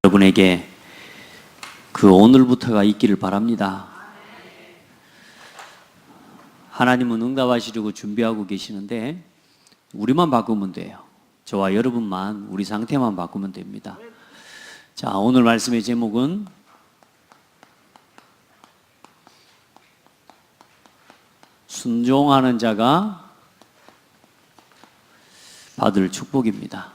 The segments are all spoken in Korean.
여러분에게 그 오늘부터가 있기를 바랍니다. 하나님은 응답하시려고 준비하고 계시는데 우리만 바꾸면 돼요. 저와 여러분만, 우리 상태만 바꾸면 됩니다. 자, 오늘 말씀의 제목은 순종하는 자가 받을 축복입니다.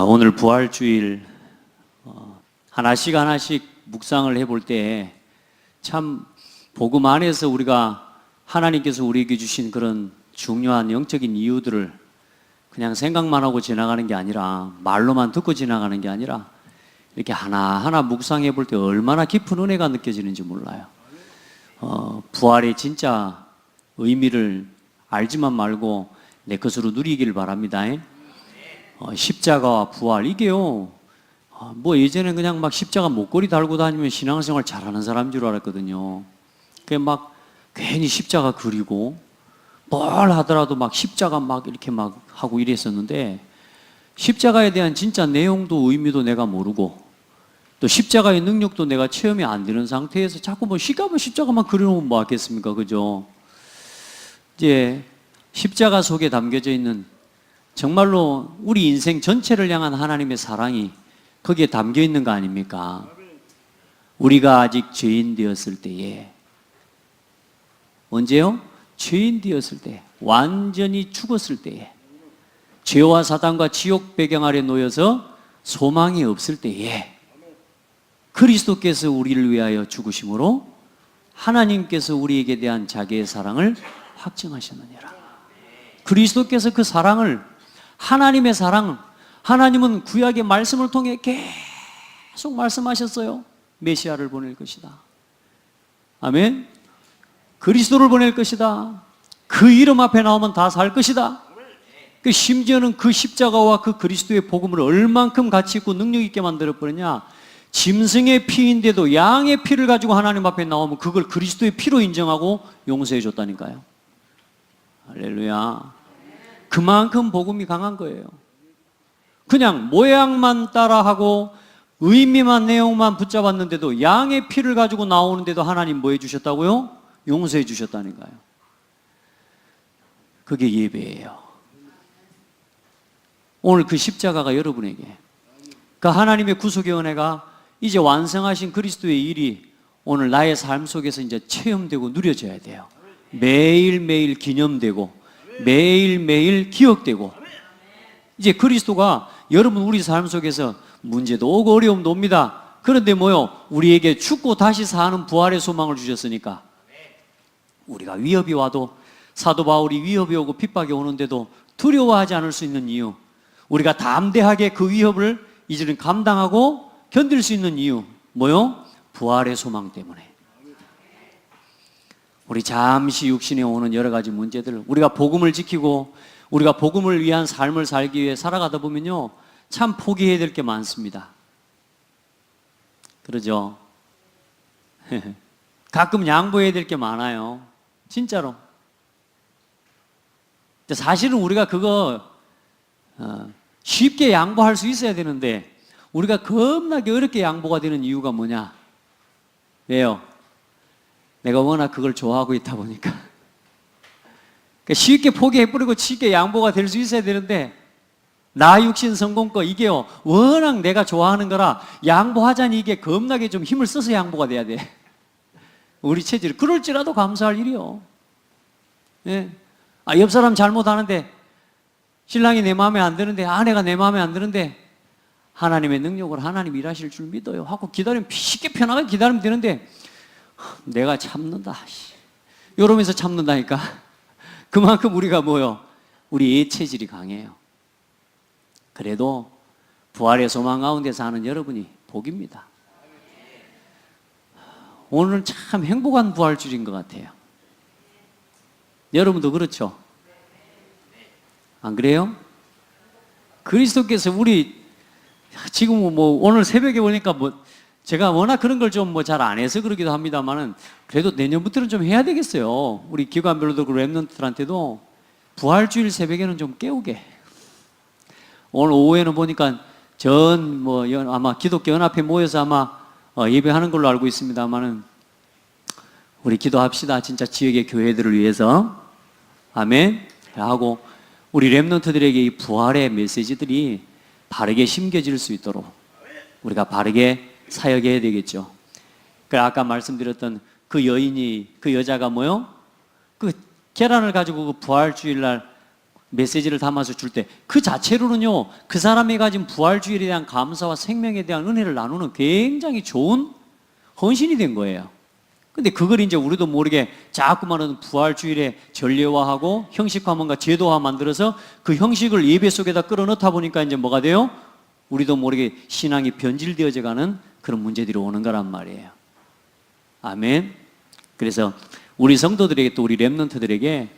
오늘 부활주일 하나씩 묵상을 해볼 때 참 복음 안에서 우리가 하나님께서 우리에게 주신 그런 중요한 영적인 이유들을 그냥 생각만 하고 지나가는 게 아니라, 말로만 듣고 지나가는 게 아니라 이렇게 하나하나 묵상해 볼 때 얼마나 깊은 은혜가 느껴지는지 몰라요. 부활의 진짜 의미를 알지만 말고 내 것으로 누리길 바랍니다. 십자가와 부활, 이게요, 뭐 예전에 그냥 막 십자가 목걸이 달고 다니면 신앙생활 잘하는 사람인 줄 알았거든요. 그게 막 괜히 십자가 그리고 뭘 하더라도 막 십자가 막 이렇게 막 하고 이랬었는데, 십자가에 대한 진짜 내용도 의미도 내가 모르고 또 십자가의 능력도 내가 체험이 안 되는 상태에서 자꾸 뭐 십자가만 그려놓으면 뭐 하겠습니까? 그죠? 이제 십자가 속에 담겨져 있는 정말로 우리 인생 전체를 향한 하나님의 사랑이 거기에 담겨 있는 거 아닙니까? 우리가 아직 죄인 되었을 때에, 언제요? 죄인 되었을 때, 완전히 죽었을 때에, 죄와 사단과 지옥 배경 아래 놓여서 소망이 없을 때에 그리스도께서 우리를 위하여 죽으심으로 하나님께서 우리에게 대한 자기의 사랑을 확증하셨느니라. 그리스도께서 그 사랑을, 하나님의 사랑, 하나님은 구약의 말씀을 통해 계속 말씀하셨어요. 메시아를 보낼 것이다. 아멘. 그리스도를 보낼 것이다. 그 이름 앞에 나오면 다 살 것이다. 그 심지어는 그 십자가와 그 그리스도의 복음을 얼만큼 가치 있고 능력 있게 만들어버렸냐. 짐승의 피인데도 양의 피를 가지고 하나님 앞에 나오면 그걸 그리스도의 피로 인정하고 용서해 줬다니까요. 할렐루야. 그만큼 복음이 강한 거예요. 그냥 모양만 따라하고 의미만, 내용만 붙잡았는데도, 양의 피를 가지고 나오는데도 하나님 뭐 해주셨다고요? 용서해 주셨다니까요. 그게 예배예요. 오늘 그 십자가가 여러분에게, 그 하나님의 구속의 은혜가 이제 완성하신 그리스도의 일이 오늘 나의 삶 속에서 이제 체험되고 누려져야 돼요. 매일매일 기념되고 매일매일 기억되고, 이제 그리스도가 여러분 우리 삶 속에서 문제도 오고 어려움도 옵니다. 그런데 뭐요? 우리에게 죽고 다시 사는 부활의 소망을 주셨으니까 우리가 위협이 와도, 사도 바울이 위협이 오고 핍박이 오는데도 두려워하지 않을 수 있는 이유, 우리가 담대하게 그 위협을 이제는 감당하고 견딜 수 있는 이유, 뭐요? 부활의 소망 때문에. 우리 잠시 육신에 오는 여러 가지 문제들, 우리가 복음을 지키고 우리가 복음을 위한 삶을 살기 위해 살아가다 보면요, 참 포기해야 될 게 많습니다. 그러죠? 가끔 양보해야 될 게 많아요. 진짜로. 사실은 우리가 그거 쉽게 양보할 수 있어야 되는데, 우리가 겁나게 어렵게 양보가 되는 이유가 뭐냐? 왜요? 내가 워낙 그걸 좋아하고 있다 보니까. 쉽게 포기해버리고 쉽게 양보가 될 수 있어야 되는데, 나 육신 성공거, 이게요, 워낙 내가 좋아하는 거라 양보하자니 이게 겁나게 좀 힘을 써서 양보가 돼야 돼. 우리 체질. 그럴지라도 감사할 일이요. 예. 옆 사람 잘못하는데, 신랑이 내 마음에 안 드는데, 아내가 내 마음에 안 드는데, 하나님의 능력으로 하나님 일하실 줄 믿어요 하고 기다리면, 쉽게 편하게 기다리면 되는데, 내가 참는다, 이러면서 참는다니까. 그만큼 우리가 뭐요? 우리 애 체질이 강해요. 그래도 부활의 소망 가운데 사는 여러분이 복입니다. 오늘은 참 행복한 부활주일인 것 같아요. 여러분도 그렇죠? 안 그래요? 그리스도께서 우리 지금 뭐 오늘 새벽에 보니까 뭐 제가 워낙 그런 걸 좀 뭐 잘 안 해서 그러기도 합니다만은 그래도 내년부터는 좀 해야 되겠어요. 우리 기관별로도 그 랩런트들한테도 부활주일 새벽에는 좀 깨우게. 오늘 오후에는 보니까 아마 기독교 연합회 모여서 아마 예배하는 걸로 알고 있습니다만은 우리 기도합시다. 진짜 지역의 교회들을 위해서. 아멘. 하고 우리 랩런트들에게 이 부활의 메시지들이 바르게 심겨질 수 있도록 우리가 바르게 사역해야 되겠죠. 그 아까 말씀드렸던 그 여자가 뭐요? 그 계란을 가지고 그 부활주일날 메시지를 담아서 줄 때 그 자체로는요, 그 사람이 가진 부활주일에 대한 감사와 생명에 대한 은혜를 나누는 굉장히 좋은 헌신이 된 거예요. 근데 그걸 이제 우리도 모르게 자꾸만은 부활주일에 전례화하고 형식화 뭔가 제도화 만들어서 그 형식을 예배 속에다 끌어넣다 보니까 이제 뭐가 돼요? 우리도 모르게 신앙이 변질되어져 가는 그런 문제들이 오는 거란 말이에요. 아멘. 그래서 우리 성도들에게 또 우리 렘넌트들에게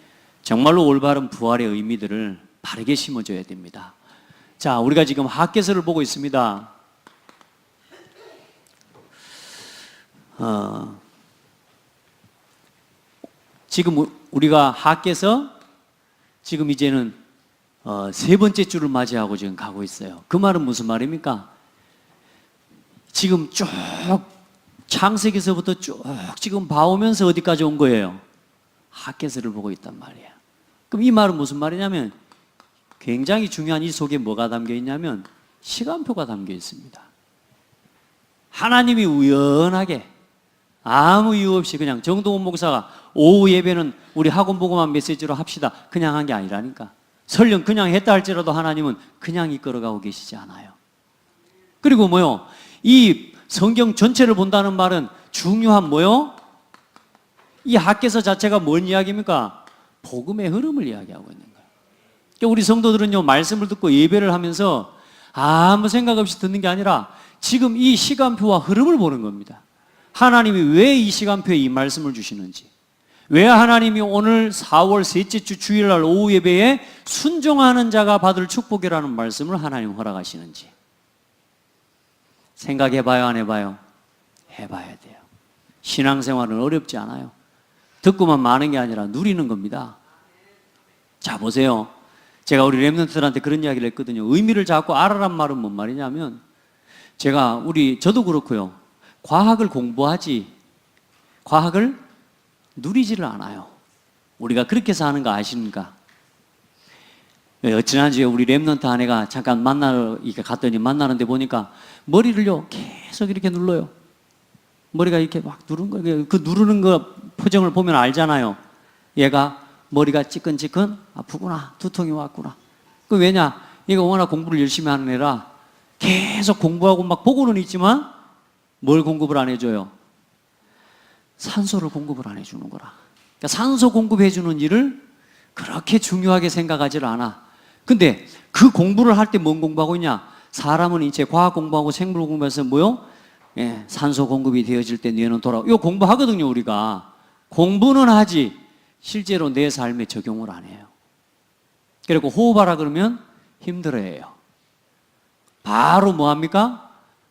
정말로 올바른 부활의 의미들을 바르게 심어줘야 됩니다. 자, 우리가 지금 학개서를 보고 있습니다. 지금 우리가 학개서 지금 이제는 세 번째 주를 맞이하고 지금 가고 있어요. 그 말은 무슨 말입니까? 지금 쭉 창세기서부터 쭉 지금 봐오면서 어디까지 온 거예요? 학개서를 보고 있단 말이에요. 그럼 이 말은 무슨 말이냐면 굉장히 중요한 이 속에 뭐가 담겨 있냐면 시간표가 담겨 있습니다. 하나님이 우연하게 아무 이유 없이 그냥 정동원 목사가 오후 예배는 우리 학원 보고만 메시지로 합시다 그냥 한 게 아니라니까. 설령 그냥 했다 할지라도 하나님은 그냥 이끌어가고 계시지 않아요. 그리고 뭐요? 이 성경 전체를 본다는 말은 중요한 뭐요? 이 학개서 자체가 뭔 이야기입니까? 복음의 흐름을 이야기하고 있는 거예요. 그러니까 우리 성도들은요, 말씀을 듣고 예배를 하면서 아무 생각 없이 듣는 게 아니라 지금 이 시간표와 흐름을 보는 겁니다. 하나님이 왜 이 시간표에 이 말씀을 주시는지, 왜 하나님이 오늘 4월 셋째 주 주일날 오후 예배에 순종하는 자가 받을 축복이라는 말씀을 하나님 허락하시는지 생각해봐요, 안 해봐요? 해봐야 돼요. 신앙생활은 어렵지 않아요. 듣고만 마는 게 아니라 누리는 겁니다. 자, 보세요. 제가 우리 렘넌트들한테 그런 이야기를 했거든요. 의미를 잡고 알아란 말은 뭔 말이냐면 저도 그렇고요. 과학을 공부하지 과학을 누리지를 않아요. 우리가 그렇게 사는 거 아십니까? 지난주에 우리 렘넌트 아내가 잠깐 갔더니 만나는데 보니까 머리를요 계속 이렇게 눌러요. 머리가 이렇게 막 누른 거예요. 그 누르는 거 표정을 보면 알잖아요. 얘가 머리가 찌끈찌끈 아프구나, 두통이 왔구나. 그 왜냐? 얘가 워낙 공부를 열심히 하는 애라 계속 공부하고 막 보고는 있지만 뭘 공급을 안 해줘요? 산소를 공급을 안 해주는 거라. 그러니까 산소 공급해주는 일을 그렇게 중요하게 생각하지를 않아. 근데 그 공부를 할 때 뭔 공부하고 있냐? 사람은 이제 과학 공부하고 생물 공부해서 뭐요? 산소 공급이 되어질 때 뇌는 이거 공부하거든요, 우리가. 공부는 하지 실제로 내 삶에 적용을 안 해요. 그리고 호흡하라 그러면 힘들어해요. 바로 뭐 합니까?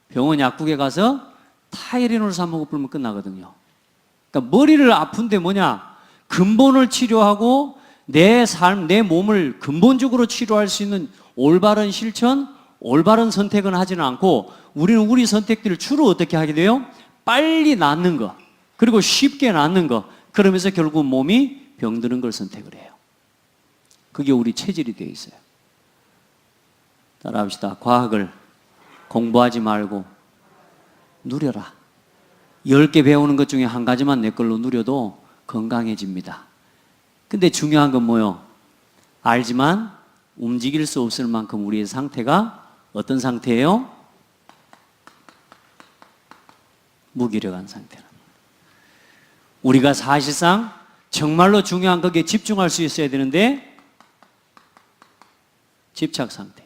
병원 약국에 가서 타이레놀 사 먹고 불면 끝나거든요. 그러니까 머리를 아픈데 뭐냐? 근본을 치료하고 내 삶, 내 몸을 근본적으로 치료할 수 있는 올바른 실천, 올바른 선택은 하지는 않고 우리는 우리 선택들을 주로 어떻게 하게 돼요? 빨리 낫는 거, 그리고 쉽게 낫는 거, 그러면서 결국 몸이 병드는 걸 선택을 해요. 그게 우리 체질이 되어 있어요. 따라합시다. 과학을 공부하지 말고 누려라. 10개 배우는 것 중에 한 가지만 내 걸로 누려도 건강해집니다. 근데 중요한 건 뭐요? 알지만 움직일 수 없을 만큼 우리의 상태가 어떤 상태예요? 무기력한 상태랍니다. 우리가 사실상 정말로 중요한 거기에 집중할 수 있어야 되는데 집착 상태.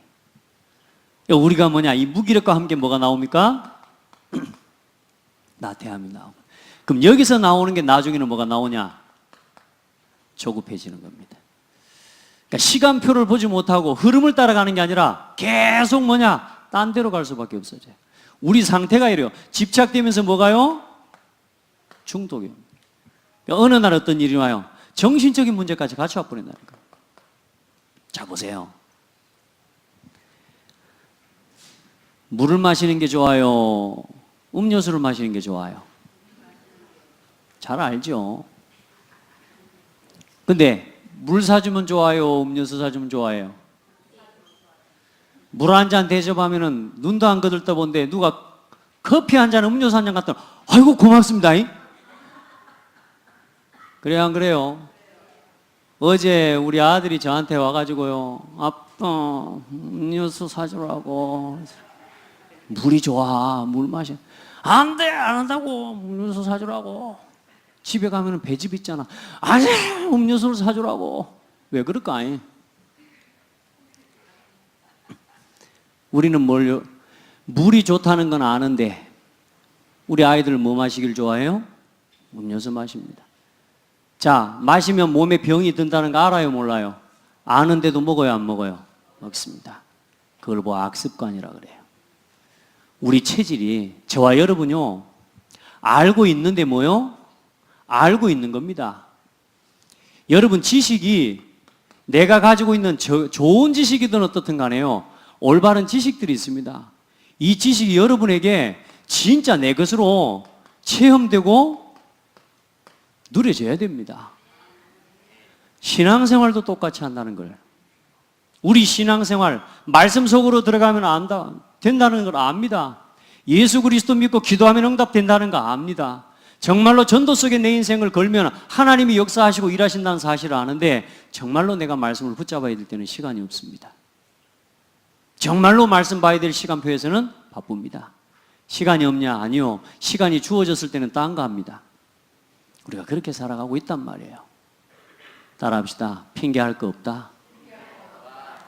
우리가 뭐냐? 이 무기력과 함께 뭐가 나옵니까? 나태함이 나오고. 그럼 여기서 나오는 게 나중에는 뭐가 나오냐? 조급해지는 겁니다. 그러니까 시간표를 보지 못하고 흐름을 따라가는 게 아니라 계속 뭐냐? 딴 데로 갈 수밖에 없어져요. 우리 상태가 이래요. 집착되면서 뭐가요? 중독이요. 어느 날 어떤 일이 와요? 정신적인 문제까지 같이 와버린다니까. 자, 보세요. 물을 마시는 게 좋아요? 음료수를 마시는 게 좋아요? 잘 알죠? 근데 물 사주면 좋아요? 음료수 사주면 좋아해요? 물 한 잔 대접하면은 눈도 안 거들떠본데 누가 커피 한 잔, 음료수 한 잔 갖다 아이고 고맙습니다. 그래요, 안 그래요? 어제 우리 아들이 저한테 와가지고요, 아빠 음료수 사주라고. 물이 좋아, 물 마셔. 안 돼, 안 한다고. 음료수 사주라고. 집에 가면은 배즙 있잖아. 아니, 음료수를 사주라고. 왜 그럴까? 우리는 물이 좋다는 건 아는데 우리 아이들 뭐 마시길 좋아해요? 음료수 마십니다. 자, 마시면 몸에 병이 든다는 거 알아요, 몰라요? 아는데도 먹어요, 안 먹어요? 먹습니다. 그걸 뭐 악습관이라 그래요. 우리 체질이, 저와 여러분요, 알고 있는데 뭐요? 알고 있는 겁니다. 여러분 지식이 내가 가지고 있는 좋은 지식이든 어떻든 간에요, 올바른 지식들이 있습니다. 이 지식이 여러분에게 진짜 내 것으로 체험되고 누려져야 됩니다. 신앙생활도 똑같이 한다는 걸. 우리 신앙생활, 말씀 속으로 들어가면 된다는 걸 압니다. 예수 그리스도 믿고 기도하면 응답된다는 거 압니다. 정말로 전도 속에 내 인생을 걸면 하나님이 역사하시고 일하신다는 사실을 아는데 정말로 내가 말씀을 붙잡아야 될 때는 시간이 없습니다. 정말로 말씀 봐야 될 시간표에서는 바쁩니다. 시간이 없냐? 아니요. 시간이 주어졌을 때는 딴 거 합니다. 우리가 그렇게 살아가고 있단 말이에요. 따라합시다. 핑계할 거 없다.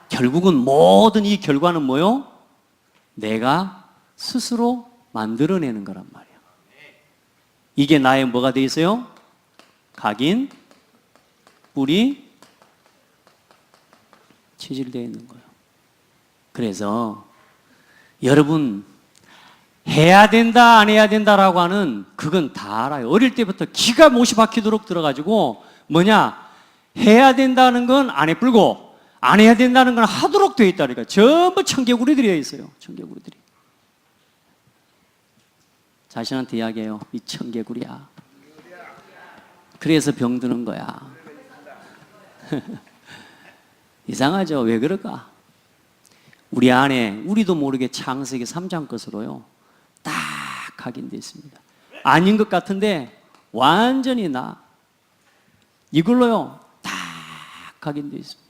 결국은 모든 이 결과는 뭐요? 내가 스스로 만들어내는 거란 말이에요. 이게 나의 뭐가 돼 있어요? 각인, 뿌리, 체질되어 있는 거예요. 그래서 여러분 해야 된다 안 해야 된다라고 하는 그건 다 알아요. 어릴 때부터 기가 못이 박히도록 들어가지고 뭐냐, 해야 된다는 건 안에 불고 안 해야 된다는 건 하도록 되어 있다니까. 전부 청개구리들이 있어요. 청개구리들이. 자신한테 이야기해요. 이 청개구리야. 그래서 병드는 거야. 이상하죠? 왜 그럴까? 우리 안에 우리도 모르게 창세기 3장 것으로요 딱 각인되어 있습니다. 아닌 것 같은데 완전히 이걸로요 딱 각인되어 있습니다.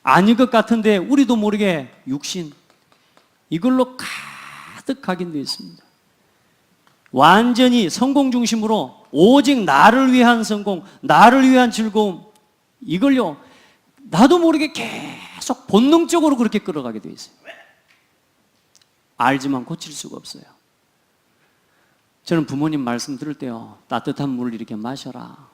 아닌 것 같은데 우리도 모르게 육신 이걸로 가득 각인되어 있습니다. 완전히 성공 중심으로 오직 나를 위한 성공, 나를 위한 즐거움, 이걸요 나도 모르게 계속 본능적으로 그렇게 끌어가게 되어 있어요. 알지만 고칠 수가 없어요. 저는 부모님 말씀 들을 때요, 따뜻한 물을 이렇게 마셔라.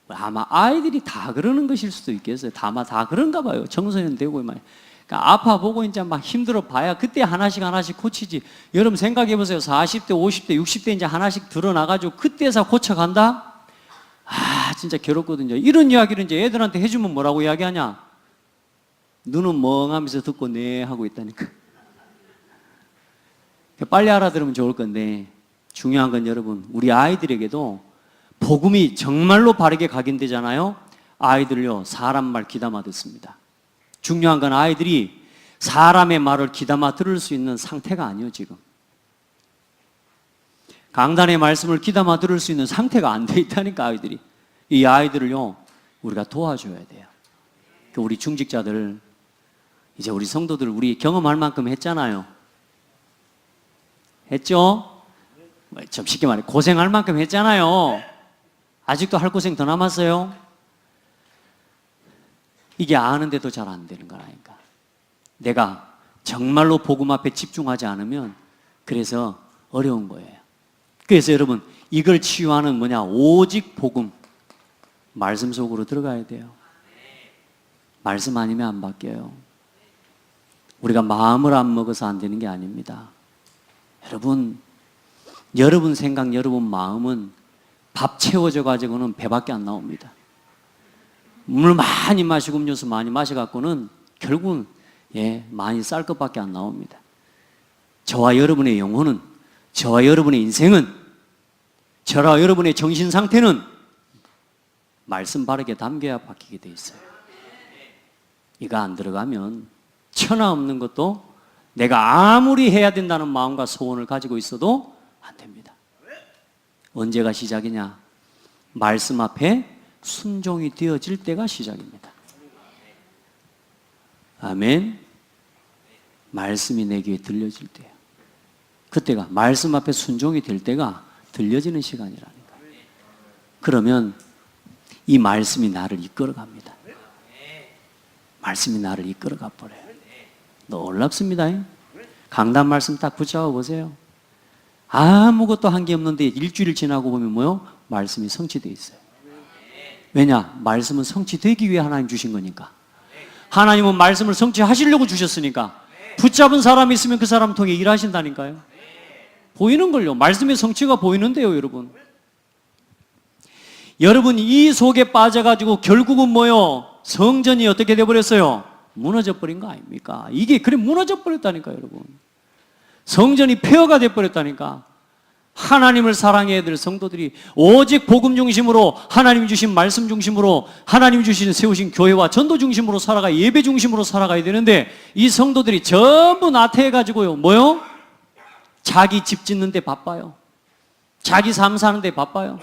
아마 아이들이 다 그러는 것일 수도 있겠어요. 아마 다 그런가 봐요. 청소년 되고 막. 그러니까 아파 보고 이제 막 힘들어 봐야 그때 하나씩 고치지. 여러분 생각해 보세요. 40대, 50대, 60대 이제 하나씩 드러나가지고 그때서 고쳐간다? 아, 진짜 괴롭거든요. 이런 이야기를 이제 애들한테 해주면 뭐라고 이야기하냐? 눈은 멍하면서 듣고 네 하고 있다니까. 빨리 알아들으면 좋을 건데 중요한 건 여러분, 우리 아이들에게도 복음이 정말로 바르게 각인되잖아요. 아이들요 사람 말 귀담아 듣습니다. 중요한 건 아이들이 사람의 말을 귀담아 들을 수 있는 상태가 아니에요. 지금 강단의 말씀을 귀담아 들을 수 있는 상태가 안 돼 있다니까. 아이들이. 이 아이들을요 우리가 도와줘야 돼요. 우리 중직자들, 이제 우리 성도들 우리 경험할 만큼 했잖아요. 했죠? 좀 쉽게 말해 고생할 만큼 했잖아요. 아직도 할 고생 더 남았어요. 이게 아는데도 잘 안 되는 거라니까. 내가 정말로 복음 앞에 집중하지 않으면 그래서 어려운 거예요. 그래서 여러분 이걸 치유하는 뭐냐, 오직 복음, 말씀 속으로 들어가야 돼요. 말씀 아니면 안 바뀌어요. 우리가 마음을 안 먹어서 안 되는 게 아닙니다. 여러분 생각, 여러분 마음은 밥 채워져 가지고는 배밖에 안 나옵니다. 물 많이 마시고 음료수 많이 마셔갖고는 결국은 많이 쌀 것밖에 안 나옵니다. 저와 여러분의 영혼은, 저와 여러분의 인생은, 저와 여러분의 정신 상태는 말씀 바르게 담겨야 바뀌게 돼 있어요. 이거 안 들어가면 천하 없는 것도 내가 아무리 해야 된다는 마음과 소원을 가지고 있어도 안 됩니다. 언제가 시작이냐? 말씀 앞에 순종이 되어질 때가 시작입니다. 아멘. 말씀이 내 귀에 들려질 때요. 그때가 말씀 앞에 순종이 될 때가 들려지는 시간이라니까. 그러면 이 말씀이 나를 이끌어갑니다. 말씀이 나를 이끌어가 버려요. 놀랍습니다. 강단 말씀 딱 붙잡아 보세요. 아무것도 한 게 없는데 일주일 지나고 보면 뭐요? 말씀이 성취되어 있어요. 왜냐? 말씀은 성취되기 위해 하나님 주신 거니까. 하나님은 말씀을 성취하시려고 주셨으니까. 붙잡은 사람이 있으면 그 사람 통해 일하신다니까요. 보이는 걸요. 말씀의 성취가 보이는데요, 여러분. 여러분, 이 속에 빠져가지고 결국은 뭐요? 성전이 어떻게 돼버렸어요? 무너져 버린 거 아닙니까? 이게 그래 무너져 버렸다니까, 여러분. 성전이 폐허가 돼버렸다니까. 하나님을 사랑해야 될 성도들이 오직 복음 중심으로, 하나님 주신 말씀 중심으로, 하나님 주신 세우신 교회와 전도 중심으로 살아가, 예배 중심으로 살아가야 되는데, 이 성도들이 전부 나태해가지고요, 뭐요? 자기 집 짓는 데 바빠요. 자기 삶 사는 데 바빠요.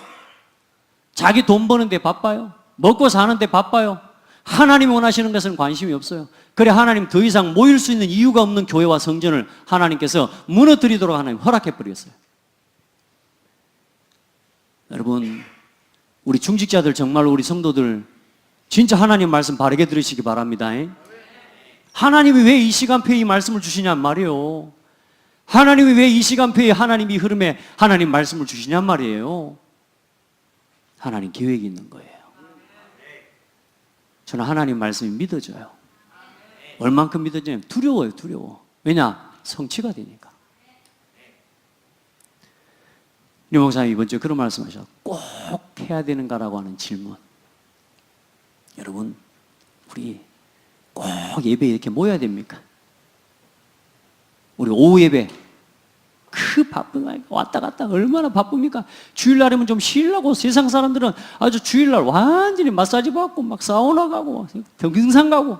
자기 돈 버는 데 바빠요. 먹고 사는 데 바빠요. 하나님이 원하시는 것은 관심이 없어요. 그래 하나님 더 이상 모일 수 있는 이유가 없는 교회와 성전을 하나님께서 무너뜨리도록 하나님 허락해버렸어요. 여러분, 우리 중직자들, 정말로 우리 성도들 진짜 하나님 말씀 바르게 들으시기 바랍니다. 하나님이 왜 이 시간표에 이 말씀을 주시냔 말이에요. 하나님이 왜 이 시간표에 하나님 이 흐름에 하나님 말씀을 주시냔 말이에요. 하나님 계획이 있는 거예요. 저는 하나님 말씀이 믿어져요. 얼만큼 믿어지냐면 두려워요, 두려워. 왜냐? 성취가 되니까. 유 목사님 이번 주에 그런 말씀하셨어요. 꼭 해야 되는가라고 하는 질문. 여러분, 우리 꼭 예배에 이렇게 모여야 됩니까? 우리 오후 예배 그 바쁜 왔다 갔다 얼마나 바쁩니까? 주일날이면 좀 쉬려고. 세상 사람들은 아주 주일날 완전히 마사지 받고 막 사우나 가고 등산 가고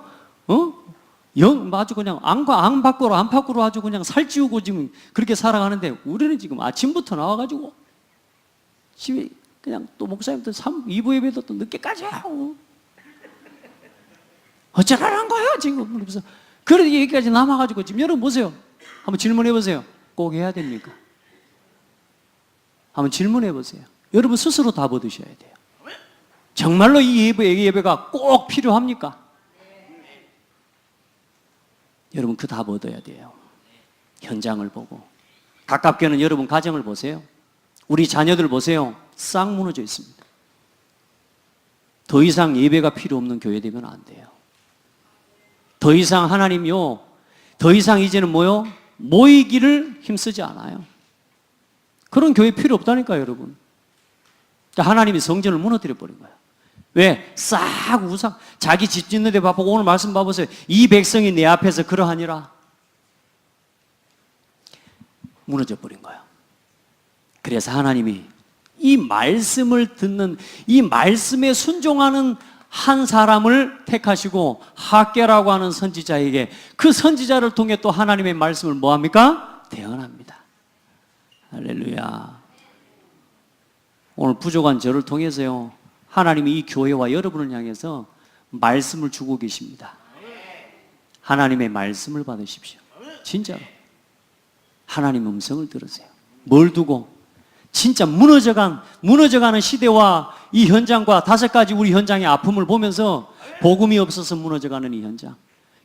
아주 그냥 안 밖으로 아주 그냥 살찌우고 지금 그렇게 살아가는데, 우리는 지금 아침부터 나와가지고 집에 그냥 또 목사님도 2부 예배도 또 늦게까지 하고 어쩌라는 거야 지금. 그래서 그런 얘기까지 남아가지고 지금 여러분 보세요. 한번 질문해 보세요. 꼭 해야 됩니까? 한번 질문해 보세요. 여러분 스스로 답 얻으셔야 돼요. 정말로 이 예배가 꼭 필요합니까? 여러분 그 답 얻어야 돼요. 현장을 보고. 가깝게는 여러분 가정을 보세요. 우리 자녀들 보세요. 싹 무너져 있습니다. 더 이상 예배가 필요 없는 교회 되면 안 돼요. 더 이상 하나님이요, 더 이상 이제는 뭐요? 모이기를 힘쓰지 않아요. 그런 교회 필요 없다니까요, 여러분. 하나님이 성전을 무너뜨려 버린 거예요. 왜? 싹 우상, 자기 집 짓는 데 바쁘고. 오늘 말씀 봐보세요. 이 백성이 내 앞에서 그러하니라. 무너져 버린 거예요. 그래서 하나님이 이 말씀을 듣는, 이 말씀에 순종하는 한 사람을 택하시고 학개라고 하는 선지자에게, 그 선지자를 통해 또 하나님의 말씀을 뭐합니까? 대언합니다. 할렐루야. 오늘 부족한 저를 통해서요, 하나님이 이 교회와 여러분을 향해서 말씀을 주고 계십니다. 하나님의 말씀을 받으십시오. 진짜로 하나님 음성을 들으세요. 뭘 두고? 진짜 무너져가는 시대와 이 현장과 5가지 우리 현장의 아픔을 보면서, 복음이 없어서 무너져가는 이 현장,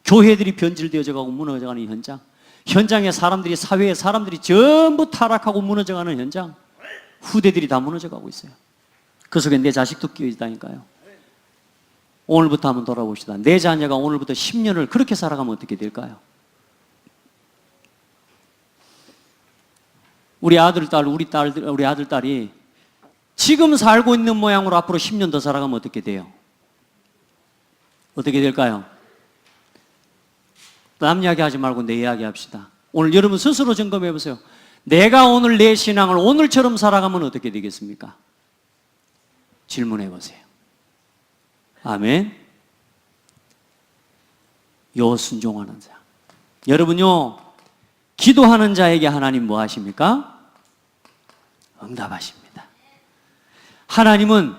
교회들이 변질되어져 가고 무너져가는 이 현장, 현장의 사람들이, 사회의 사람들이 전부 타락하고 무너져가는 현장, 후대들이 다 무너져가고 있어요. 그 속에 내 자식도 끼어 있다니까요. 오늘부터 한번 돌아봅시다. 내 자녀가 오늘부터 10년을 그렇게 살아가면 어떻게 될까요? 우리 아들, 딸이 지금 살고 있는 모양으로 앞으로 10년 더 살아가면 어떻게 돼요? 어떻게 될까요? 남 이야기 하지 말고 내 이야기 합시다. 오늘 여러분 스스로 점검해 보세요. 내가 오늘 내 신앙을 오늘처럼 살아가면 어떻게 되겠습니까? 질문해 보세요. 아멘. 요 순종하는 자. 여러분요, 기도하는 자에게 하나님 뭐 하십니까? 응답하십니다. 하나님은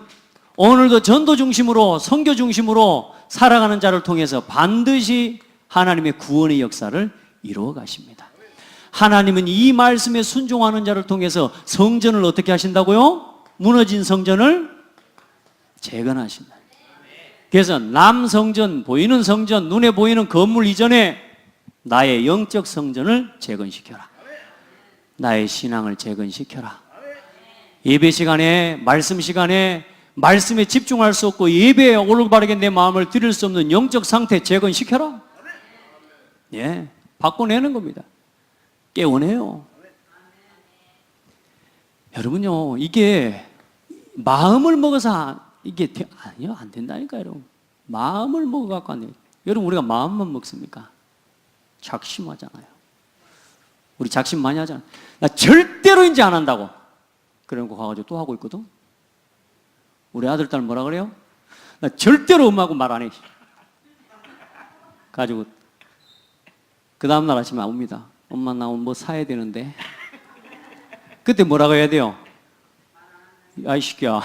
오늘도 전도 중심으로, 선교 중심으로 살아가는 자를 통해서 반드시 하나님의 구원의 역사를 이루어 가십니다. 하나님은 이 말씀에 순종하는 자를 통해서 성전을 어떻게 하신다고요? 무너진 성전을 재건하신다. 그래서 남성전, 보이는 성전, 눈에 보이는 건물 이전에 나의 영적 성전을 재건시켜라. 나의 신앙을 재건시켜라. 예배 시간에, 말씀 시간에 말씀에 집중할 수 없고 예배에 올바르게 내 마음을 드릴 수 없는 영적 상태 재건시켜라. 예, 바꿔내는 겁니다. 깨워내요. 여러분요, 이게 마음을 먹어서 이게 아니요, 안 된다니까요, 여러분. 마음을 먹어갖고 안 돼요. 여러분, 우리가 마음만 먹습니까? 작심하잖아요. 우리 작심 많이 하잖아요. 나 절대로 이제 안 한다고. 그래놓고 가가지고 또 하고 있거든. 우리 아들, 딸 뭐라 그래요? 나 절대로 엄마하고 말 안 해. 가지고 그 다음날 아침에 옵니다. 엄마, 나 오늘 뭐 사야 되는데. 그때 뭐라고 해야 돼요? 야, 이 새끼야.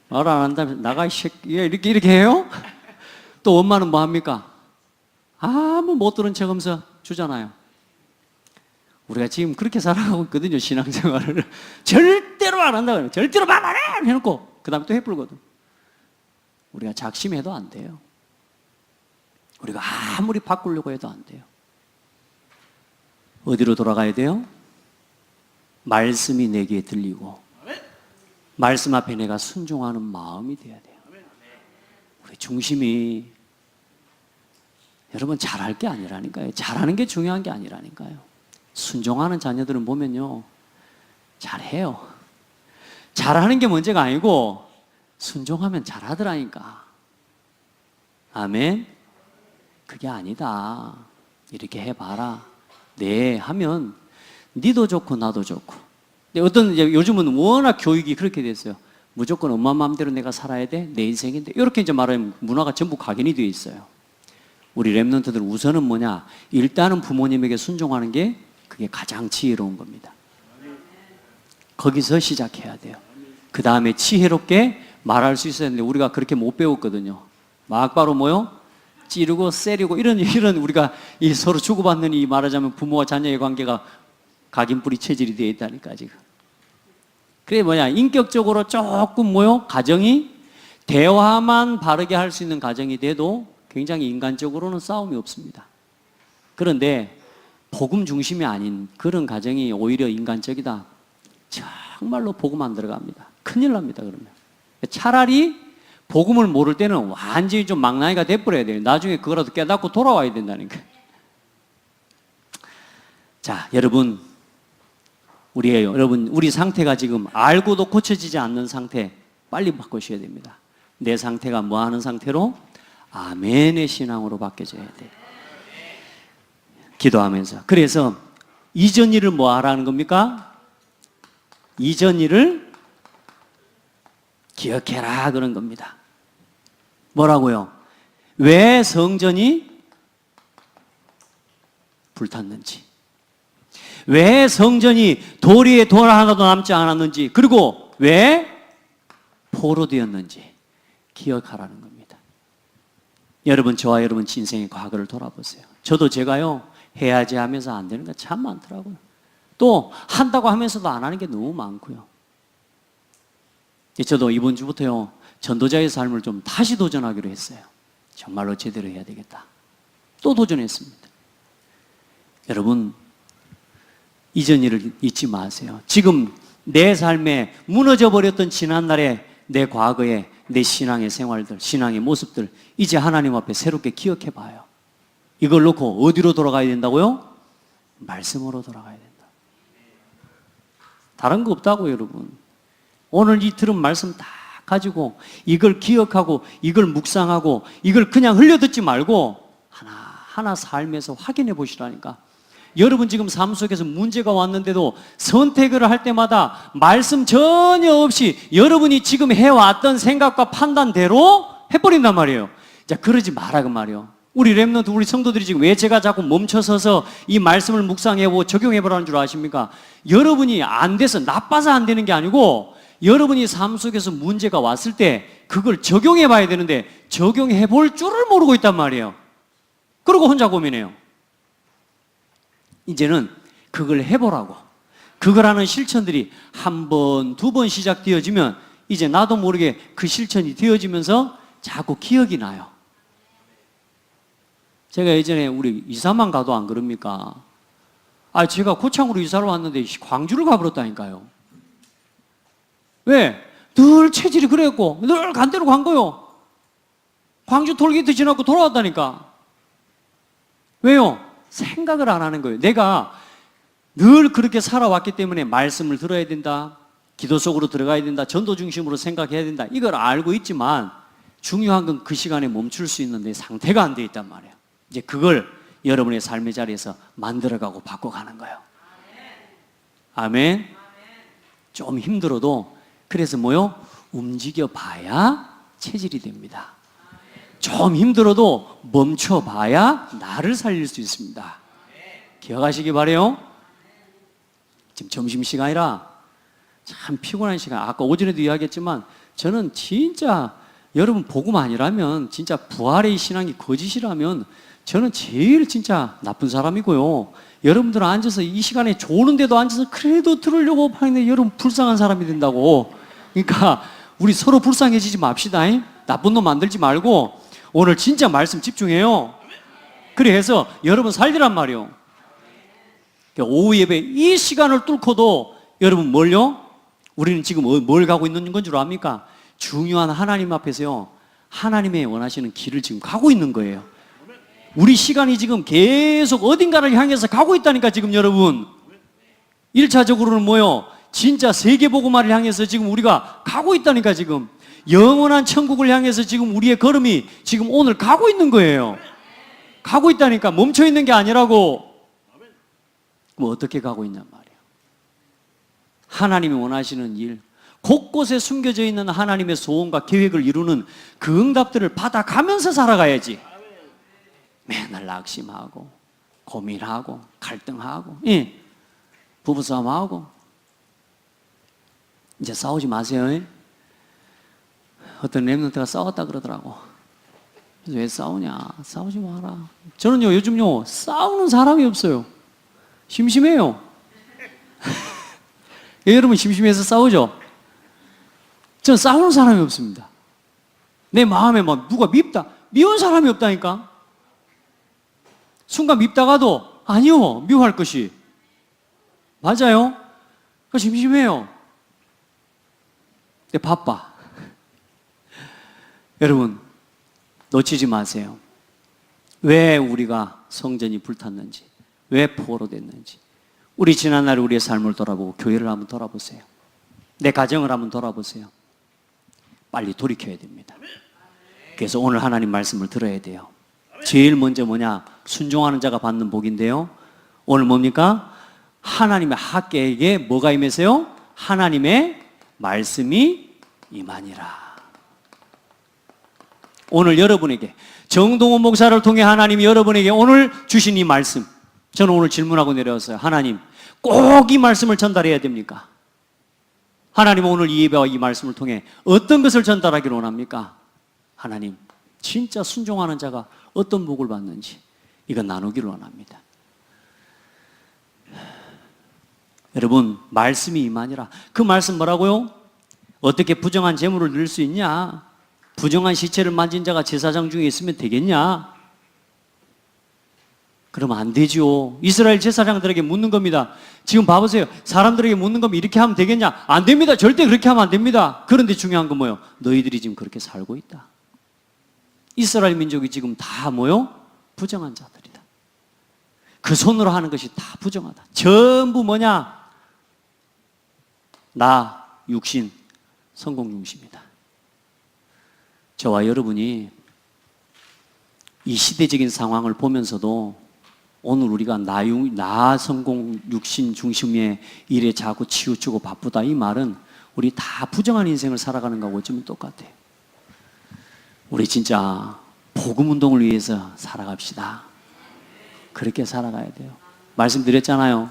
말 안 한다면 나가, 이 새끼야. 이렇게 해요? 또 엄마는 뭐 합니까? 아무 못 들은 척 하면서 주잖아요. 우리가 지금 그렇게 살아가고 있거든요, 신앙생활을. 절대로 안 한다고. 절대로 말 안 해! 해놓고, 그 다음에 또 해불거든. 우리가 작심해도 안 돼요. 우리가 아무리 바꾸려고 해도 안 돼요. 어디로 돌아가야 돼요? 말씀이 내게 들리고, 말씀 앞에 내가 순종하는 마음이 돼야 돼요. 우리 중심이, 여러분, 잘할 게 아니라니까요. 잘하는 게 중요한 게 아니라니까요. 순종하는 자녀들은 보면요, 잘해요. 잘하는 게 문제가 아니고 순종하면 잘하더라니까. 아멘. 그게 아니다. 이렇게 해봐라. 네 하면 니도 좋고 나도 좋고. 근데 요즘은 워낙 교육이 그렇게 됐어요. 무조건 엄마 마음대로 내가 살아야 돼. 내 인생인데. 이렇게 이제 말하면 문화가 전부 각인이 되어 있어요. 우리 랩런트들 우선은 뭐냐? 일단은 부모님에게 순종하는 게 그게 가장 지혜로운 겁니다. 거기서 시작해야 돼요. 그 다음에 지혜롭게 말할 수 있어야 하는데 우리가 그렇게 못 배웠거든요. 막바로 뭐요? 찌르고 세리고 이런 우리가 이 서로 주고받는 이 말하자면 부모와 자녀의 관계가 각인뿌리 체질이 되어 있다니까 지금. 그게 뭐냐? 인격적으로 조금 뭐요? 가정이 대화만 바르게 할 수 있는 가정이 돼도 굉장히 인간적으로는 싸움이 없습니다. 그런데 복음 중심이 아닌 그런 가정이 오히려 인간적이다. 정말로 복음 안 들어갑니다. 큰일 납니다, 그러면. 차라리 복음을 모를 때는 완전히 좀 망나니가 돼버려야 돼요. 나중에 그거라도 깨닫고 돌아와야 된다니까. 자, 여러분, 우리 상태가 지금 알고도 고쳐지지 않는 상태, 빨리 바꾸셔야 됩니다. 내 상태가 뭐 하는 상태로? 아멘의 신앙으로 바뀌어져야 돼요. 기도하면서. 그래서 이전 일을 뭐 하라는 겁니까? 이전 일을 기억해라 그런 겁니다. 뭐라고요? 왜 성전이 불탔는지, 왜 성전이 도리에 돌 하나도 남지 않았는지, 그리고 왜 포로되었는지 기억하라는 겁니다. 여러분, 저와 여러분 인생의 과거를 돌아보세요. 저도 제가요, 해야지 하면서 안 되는 게 참 많더라고요. 또 한다고 하면서도 안 하는 게 너무 많고요. 저도 이번 주부터요, 전도자의 삶을 좀 다시 도전하기로 했어요. 정말로 제대로 해야 되겠다. 또 도전했습니다. 여러분, 이전 일을 잊지 마세요. 지금 내 삶에 무너져 버렸던 지난날의 내 과거의 내 신앙의 생활들, 신앙의 모습들, 이제 하나님 앞에 새롭게 기억해 봐요. 이걸 놓고 어디로 돌아가야 된다고요? 말씀으로 돌아가야 된다. 다른 거 없다고 여러분. 오늘 이 들은 말씀 다 가지고 이걸 기억하고 이걸 묵상하고 이걸 그냥 흘려듣지 말고 하나하나 삶에서 확인해 보시라니까. 여러분 지금 삶 속에서 문제가 왔는데도 선택을 할 때마다 말씀 전혀 없이 여러분이 지금 해왔던 생각과 판단대로 해버린단 말이에요. 자, 그러지 마라 그 말이에요. 우리 렘넌트, 우리 성도들이 지금 왜 제가 자꾸 멈춰서서 이 말씀을 묵상해보고 적용해보라는 줄 아십니까? 여러분이 안 돼서 나빠서 안 되는 게 아니고 여러분이 삶 속에서 문제가 왔을 때 그걸 적용해 봐야 되는데 적용해 볼 줄을 모르고 있단 말이에요. 그러고 혼자 고민해요. 이제는 그걸 해보라고. 그걸 하는 실천들이 한 번, 두 번 시작되어지면 이제 나도 모르게 그 실천이 되어지면서 자꾸 기억이 나요. 제가 예전에 우리 이사만 가도 안 그럽니까? 제가 고창으로 이사를 왔는데 광주를 가버렸다니까요. 왜? 늘 체질이 그랬고 늘 간 대로 간 거요. 광주 톨게이트 지나고 돌아왔다니까. 왜요? 생각을 안 하는 거예요. 내가 늘 그렇게 살아왔기 때문에 말씀을 들어야 된다, 기도 속으로 들어가야 된다, 전도 중심으로 생각해야 된다, 이걸 알고 있지만 중요한 건 그 시간에 멈출 수 있는 내 상태가 안 돼 있단 말이에요. 이제 그걸 여러분의 삶의 자리에서 만들어가고 바꿔가는 거예요. 아멘. 좀 힘들어도 그래서 뭐요? 움직여봐야 체질이 됩니다. 좀 힘들어도 멈춰봐야 나를 살릴 수 있습니다. 기억하시기 바라요. 지금 점심시간이라 참 피곤한 시간. 아까 오전에도 이야기했지만 저는 진짜 여러분 복음 아니라면 진짜 부활의 신앙이 거짓이라면 저는 제일 진짜 나쁜 사람이고요. 여러분들은 앉아서 이 시간에 좋은데도 앉아서 그래도 들으려고 하는데 여러분 불쌍한 사람이 된다고. 그러니까 우리 서로 불쌍해지지 맙시다. 나쁜 놈 만들지 말고 오늘 진짜 말씀 집중해요. 그래서 여러분 살리란 말이요. 오후 예배 이 시간을 뚫고도 여러분 뭘요? 우리는 지금 뭘 가고 있는 건 줄 압니까? 중요한 하나님 앞에서요, 하나님의 원하시는 길을 지금 가고 있는 거예요. 우리 시간이 지금 계속 어딘가를 향해서 가고 있다니까. 지금 여러분 1차적으로는 뭐요? 진짜 세계복음화를 향해서 지금 우리가 가고 있다니까. 지금 영원한 천국을 향해서 지금 우리의 걸음이 지금 오늘 가고 있는 거예요. 가고 있다니까. 멈춰 있는 게 아니라고. 뭐 어떻게 가고 있냔 말이에요. 하나님이 원하시는 일, 곳곳에 숨겨져 있는 하나님의 소원과 계획을 이루는 그 응답들을 받아가면서 살아가야지. 맨날 낙심하고 고민하고 갈등하고 부부싸움하고. 이제 싸우지 마세요. 어떤 렘넌트가 싸웠다 그러더라고. 그래서 왜 싸우냐? 싸우지 마라. 저는요 요즘요 싸우는 사람이 없어요. 심심해요. 여러분 심심해서 싸우죠? 저는 싸우는 사람이 없습니다. 내 마음에 막 누가 밉다, 미운 사람이 없다니까. 순간 밉다가도 아니요, 미워할 것이. 맞아요. 심심해요. 근데 바빠. 여러분 놓치지 마세요. 왜 우리가 성전이 불탔는지, 왜 포로됐는지. 우리 지난날 우리의 삶을 돌아보고 교회를 한번 돌아보세요. 내 가정을 한번 돌아보세요. 빨리 돌이켜야 됩니다. 그래서 오늘 하나님 말씀을 들어야 돼요. 제일 먼저 뭐냐? 순종하는 자가 받는 복인데요, 오늘 뭡니까? 하나님의 학계에게 뭐가 임했어요? 하나님의 말씀이 임하니라. 오늘 여러분에게, 정동원 목사를 통해 하나님이 여러분에게 오늘 주신 이 말씀, 저는 오늘 질문하고 내려왔어요. 하나님, 꼭 이 말씀을 전달해야 됩니까? 하나님, 오늘 이 예배와 이 말씀을 통해 어떤 것을 전달하기를 원합니까? 하나님, 진짜 순종하는 자가 어떤 복을 받는지 이거 나누기를 원합니다. 여러분, 말씀이 임하니라. 그 말씀 뭐라고요? 어떻게 부정한 재물을 넣을 수 있냐? 부정한 시체를 만진 자가 제사장 중에 있으면 되겠냐? 그러면 안 되죠. 이스라엘 제사장들에게 묻는 겁니다. 지금 봐보세요. 사람들에게 묻는 거면 이렇게 하면 되겠냐? 안 됩니다. 절대 그렇게 하면 안 됩니다. 그런데 중요한 건 뭐예요? 너희들이 지금 그렇게 살고 있다. 이스라엘 민족이 지금 다 뭐요? 부정한 자들이다. 그 손으로 하는 것이 다 부정하다. 전부 뭐냐? 나, 육신, 성공 중심이다. 저와 여러분이 이 시대적인 상황을 보면서도 오늘 우리가 나 성공 육신 중심의 일에 자꾸 치우치고 바쁘다 이 말은 우리 다 부정한 인생을 살아가는 거하고 어쩌면 똑같아요. 우리 진짜 복음 운동을 위해서 살아갑시다. 그렇게 살아가야 돼요. 말씀드렸잖아요.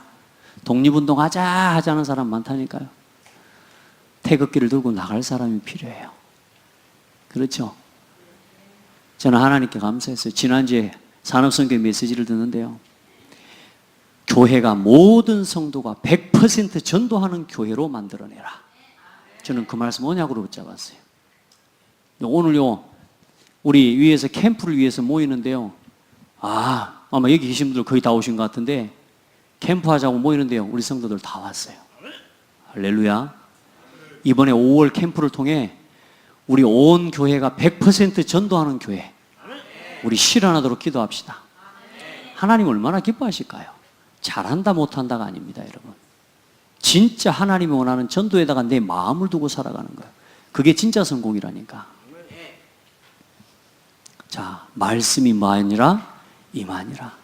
독립운동 하자는 사람 많다니까요. 태극기를 들고 나갈 사람이 필요해요. 그렇죠? 저는 하나님께 감사했어요. 지난주에 산업선교 메시지를 듣는데요. 교회가 모든 성도가 100% 전도하는 교회로 만들어내라. 저는 그 말씀 언약으로 붙잡았어요. 오늘요, 우리 위에서 캠프를 위해서 모이는데요. 아마 여기 계신 분들 거의 다 오신 것 같은데 캠프 하자고 모이는데요. 우리 성도들 다 왔어요. 할렐루야. 이번에 5월 캠프를 통해 우리 온 교회가 100% 전도하는 교회, 우리 실현하도록 기도합시다. 하나님 얼마나 기뻐하실까요? 잘한다 못한다가 아닙니다, 여러분. 진짜 하나님이 원하는 전도에다가 내 마음을 두고 살아가는 거예요. 그게 진짜 성공이라니까. 자, 말씀이 뭐하니라? 임하니라.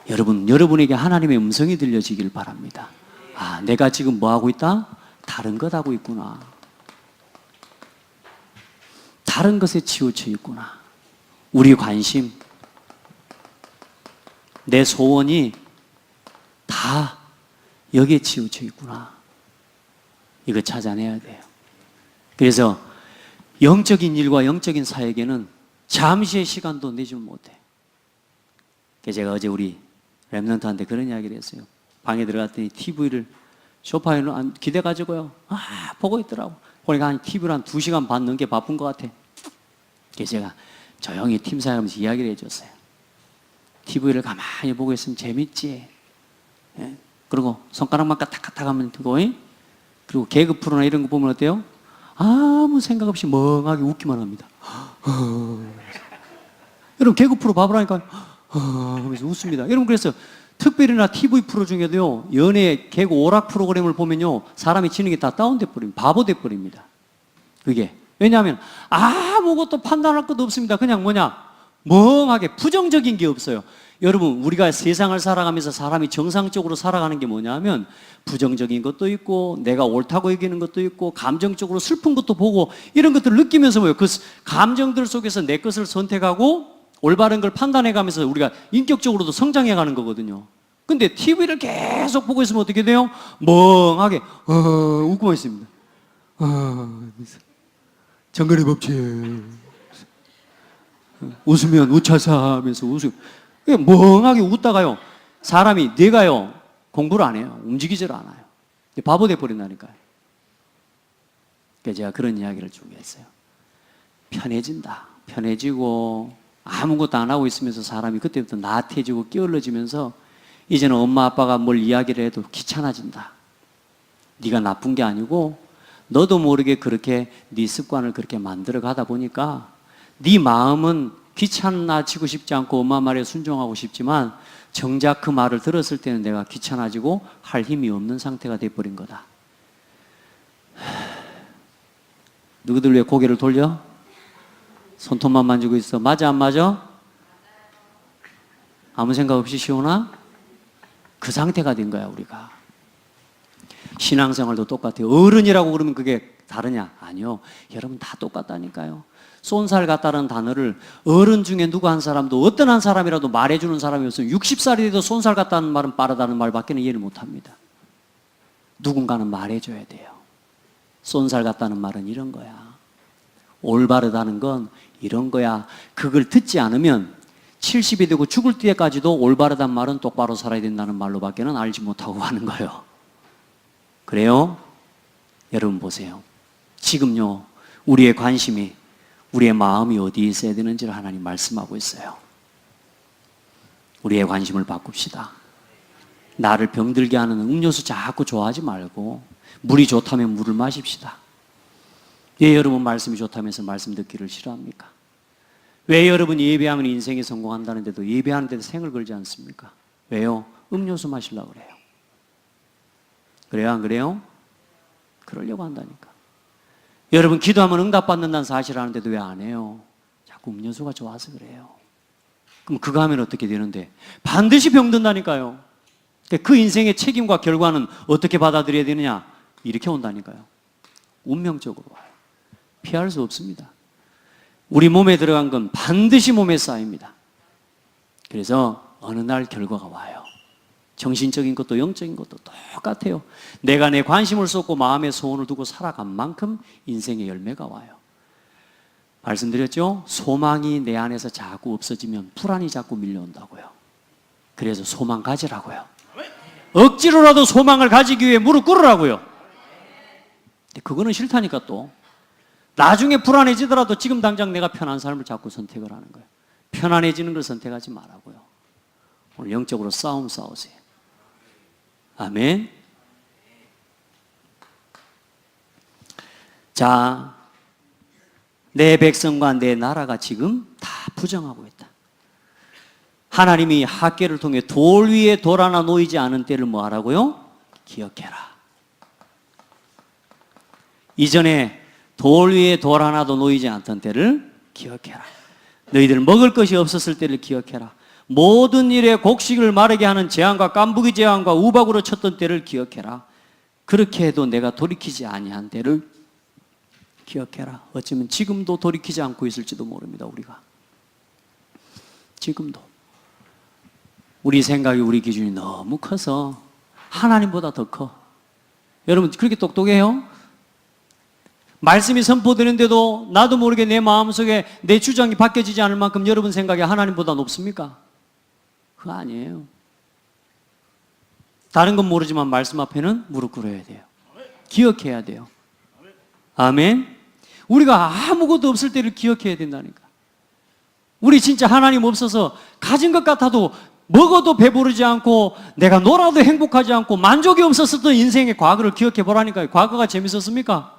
여러분에게 하나님의 음성이 들려지길 바랍니다. 내가 지금 뭐하고 있다? 다른 것 하고 있구나. 다른 것에 치우쳐 있구나. 우리 관심, 내 소원이 다 여기에 치우쳐 있구나. 이거 찾아내야 돼요. 그래서 영적인 일과 영적인 사역에는 잠시의 시간도 내지 못해. 그래서 제가 어제 우리 랩런트한테 그런 이야기를 했어요. 방에 들어갔더니 TV를 소파에 기대가지고요. 보고 있더라고. 보니까 한 TV를 한 2시간 반 넘게 바쁜 것 같아. 그래서 제가 조용히 팀 사역하면서 이야기를 해줬어요. TV를 가만히 보고 있으면 재밌지. 예? 그리고 손가락만 까딱까딱 하면 되고, 그리고 개그 프로나 이런 거 보면 어때요? 아무 생각 없이 멍하게 웃기만 합니다. 여러분 개그 프로 봐보라니까 하면서 웃습니다. 여러분 그래서 특별히나 TV 프로 중에도요, 연예 개그 오락 프로그램을 보면요, 사람이 지는 게 다 다운돼 버립니다. 바보 돼 버립니다. 그게 왜냐하면 아무것도 판단할 것도 없습니다. 그냥 멍하게 부정적인 게 없어요. 여러분 우리가 세상을 살아가면서 사람이 정상적으로 살아가는 게 뭐냐면 부정적인 것도 있고 내가 옳다고 여기는 것도 있고 감정적으로 슬픈 것도 보고 이런 것들을 느끼면서 그 감정들 속에서 내 것을 선택하고 올바른 걸 판단해가면서 우리가 인격적으로도 성장해가는 거거든요. 근데 TV를 계속 보고 있으면 어떻게 돼요? 멍하게 웃고만 있습니다. 정글의 법칙. 웃으면 우차사 하면서 멍하게 웃다가요, 사람이 내가요 공부를 안 해요. 움직이질 않아요. 바보 돼버린다니까요. 그래서 제가 그런 이야기를 준비했어요. 편해지고 아무것도 안 하고 있으면서 사람이 그때부터 나태해지고 게을러지면서 이제는 엄마 아빠가 뭘 이야기를 해도 귀찮아진다. 네가 나쁜 게 아니고 너도 모르게 그렇게 네 습관을 그렇게 만들어 가다 보니까 네 마음은 귀찮아지고 싶지 않고 엄마 말에 순종하고 싶지만 정작 그 말을 들었을 때는 내가 귀찮아지고 할 힘이 없는 상태가 돼버린 거다. 누구들 왜 고개를 돌려? 손톱만 만지고 있어. 맞아 안 맞아? 아무 생각 없이 쉬우나? 그 상태가 된 거야 우리가. 신앙생활도 똑같아요. 어른이라고 그러면 그게 다르냐? 아니요. 여러분 다 똑같다니까요. 쏜살 같다는 단어를 어른 중에 누구 한 사람도 어떤 한 사람이라도 말해주는 사람이 없으면 60살이 돼도 쏜살 같다는 말은 빠르다는 말밖에는 이해를 못합니다. 누군가는 말해줘야 돼요. 쏜살 같다는 말은 이런 거야. 올바르다는 건 이런 거야. 그걸 듣지 않으면 70이 되고 죽을 때까지도 올바르단 말은 똑바로 살아야 된다는 말로밖에는 알지 못하고 하는 거예요. 그래요? 여러분 보세요. 지금요, 우리의 관심이, 우리의 마음이 어디에 있어야 되는지를 하나님 말씀하고 있어요. 우리의 관심을 바꿉시다. 나를 병들게 하는 음료수 자꾸 좋아하지 말고 물이 좋다면 물을 마십시다. 왜 여러분 말씀이 좋다면서 말씀 듣기를 싫어합니까? 왜 여러분 예배하면 인생이 성공한다는데도 예배하는데도 생을 걸지 않습니까? 왜요? 음료수 마시려고 그래요. 그래요 안 그래요? 그러려고 한다니까. 여러분, 기도하면 응답받는다는 사실 아는데도 왜 안 해요? 자꾸 음료수가 좋아서 그래요. 그럼 그거 하면 어떻게 되는데? 반드시 병든다니까요. 그 인생의 책임과 결과는 어떻게 받아들여야 되느냐? 이렇게 온다니까요. 운명적으로 와요. 피할 수 없습니다. 우리 몸에 들어간 건 반드시 몸에 쌓입니다. 그래서 어느 날 결과가 와요. 정신적인 것도 영적인 것도 똑같아요. 내가 내 관심을 쏟고 마음의 소원을 두고 살아간 만큼 인생의 열매가 와요. 말씀드렸죠? 소망이 내 안에서 자꾸 없어지면 불안이 자꾸 밀려온다고요. 그래서 소망 가지라고요. 억지로라도 소망을 가지기 위해 무릎 꿇으라고요. 근데 그거는 싫다니까 또. 나중에 불안해지더라도 지금 당장 내가 편한 삶을 자꾸 선택을 하는 거예요. 편안해지는 걸 선택하지 말라고요. 오늘 영적으로 싸우세요. 아멘. 자, 내 백성과 내 나라가 지금 다 부정하고 있다. 하나님이 학계를 통해 돌 위에 돌 하나 놓이지 않은 때를 뭐 하라고요? 기억해라. 이전에 돌 위에 돌 하나도 놓이지 않던 때를 기억해라. 너희들 먹을 것이 없었을 때를 기억해라. 모든 일에 곡식을 마르게 하는 재앙과 깐부기 재앙과 우박으로 쳤던 때를 기억해라. 그렇게 해도 내가 돌이키지 아니한 때를 기억해라. 어쩌면 지금도 돌이키지 않고 있을지도 모릅니다. 우리가 지금도 우리 생각이, 우리 기준이 너무 커서 하나님보다 더 커. 여러분 그렇게 똑똑해요? 말씀이 선포되는데도 나도 모르게 내 마음속에 내 주장이 바뀌어지지 않을 만큼 여러분 생각이 하나님보다 높습니까? 그거 아니에요. 다른 건 모르지만 말씀 앞에는 무릎 꿇어야 돼요. 기억해야 돼요. 아멘. 우리가 아무것도 없을 때를 기억해야 된다니까. 우리 진짜 하나님 없어서 가진 것 같아도 먹어도 배부르지 않고 내가 놀아도 행복하지 않고 만족이 없었던 인생의 과거를 기억해 보라니까요. 과거가 재밌었습니까?